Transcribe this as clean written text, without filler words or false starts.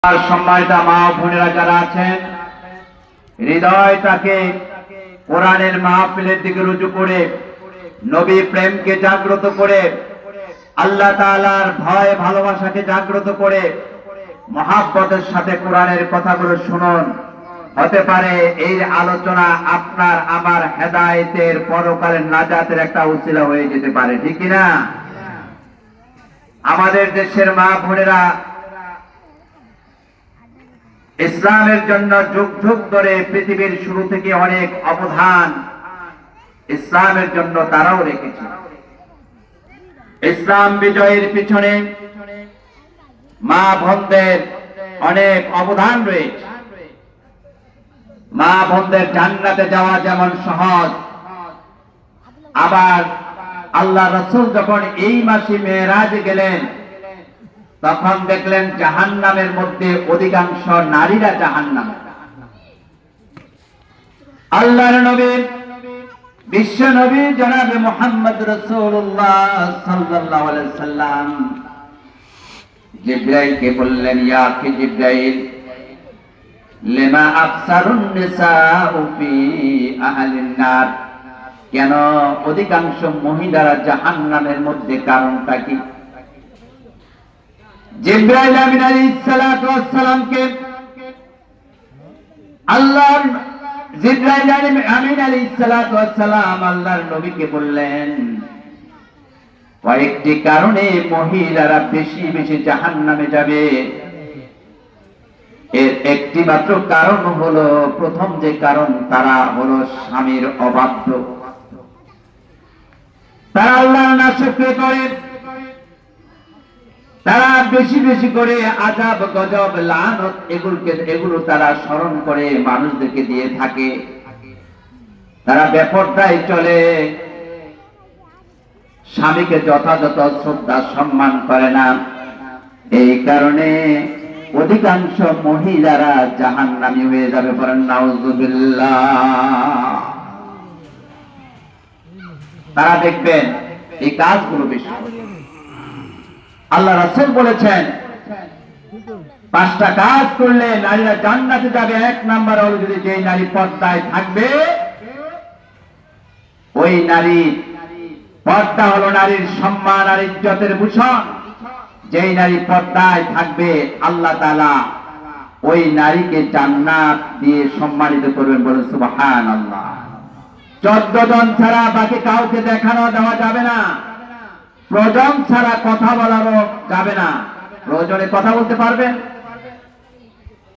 আর সম্মানিত মা বোনেরা যারা আছেন, হৃদয়টাকে কোরআনের মাহফিলের দিকে রুজু করে, নবী প্রেমকে জাগ্রত করে, আল্লাহ তাআলার ভয় ভালোবাসাকে জাগ্রত করে মহাব্বতের সাথে কোরআনের কথাগুলো শুনুন। হতে পারে এই আলোচনা আপনার আমার হেদায়েতের পরকালের নাজাতের একটা উসিলা হয়ে যেতে পারে, ঠিক কিনা? আমাদের দেশের মা বোনেরা ইসলামের জন্য যুগ যুগ ধরে পৃথিবীর শুরু থেকে অনেক অবদান ইসলামের জন্য তারাও রেখেছে। ইসলাম বিজয়ের পিছনে মা বোনদের অনেক অবদান রয়েছে। মা বোনদের জান্নাতে যাওয়া যেমন সহজ, আবার আল্লাহ রাসূল যখন এই মাসে মেরাজে গেলেন তখন দেখলেন জাহান্নামের মধ্যে অধিকাংশ নারীরা জাহান্নামে। আল্লাহর নবী বিশ্ব নবী জনাবে মুহাম্মদ রাসূলুল্লাহ সাল্লাল্লাহু আলাইহি সাল্লাম জিবরাইলকে বললেন, ইয়া কি জিবরাইল, লিমা আকসারুন নিসাউ ফি আহলিন নার, কেন অধিকাংশ মহিলারা জাহান্নামের মধ্যে, কারণটা কি? জিবরাইল আমিন আলাইহিস সালাতু ওয়াস সালামকে আল্লাহর জিবরাইল আমিন আলাইহিস সালাতু ওয়াস সালাম আল্লাহর নবীকে বললেন, কয়েকটি কারণে মহিলারা বেশি বেশি জাহান্নামে যাবে। এর একটি মাত্র কারণ হলো, প্রথম যে কারণ, তারা হলো স্বামীর অবাধ্য। তারা আল্লাহর নাশকরি করে, তারা বেশি বেশি করে আযাব গজব লানত এগুলো তারা স্মরণ করে মানুষদেরকে দিয়ে থাকে। তারা বেপরদায় চলে, স্বামীকে যথাযথ শ্রদ্ধা সম্মান করে না। এই কারণে অধিকাংশ মহিলারা জাহান্নামী হয়ে যাবে। বলেন নাউযুবিল্লাহ। তারা দেখবেন এই কাজগুলো বেশি করে। আল্লাহ রাসূল বলেছেন, 5টা কাজ করলে নারীরা জান্নাতে যাবে। 1 নাম্বার হলো, যদি যেই নারী পর্দায় থাকবে, ওই নারী, পর্দা হলো নারীর সম্মান আর ইজ্জতের ভূষণ। যেই নারী পর্দায় থাকবে, আল্লাহ তাআলা ওই নারীকে জান্নাত দিয়ে সম্মানিত করবেন। বলেন সুবহানাল্লাহ। 14 জন ছাড়া বাকি কাউকে দেখানো দেওয়া যাবে না। প্রয়োজন ছাড়া কথা বলারও যাবে না। প্রয়োজনে কথা বলতে পারবেন,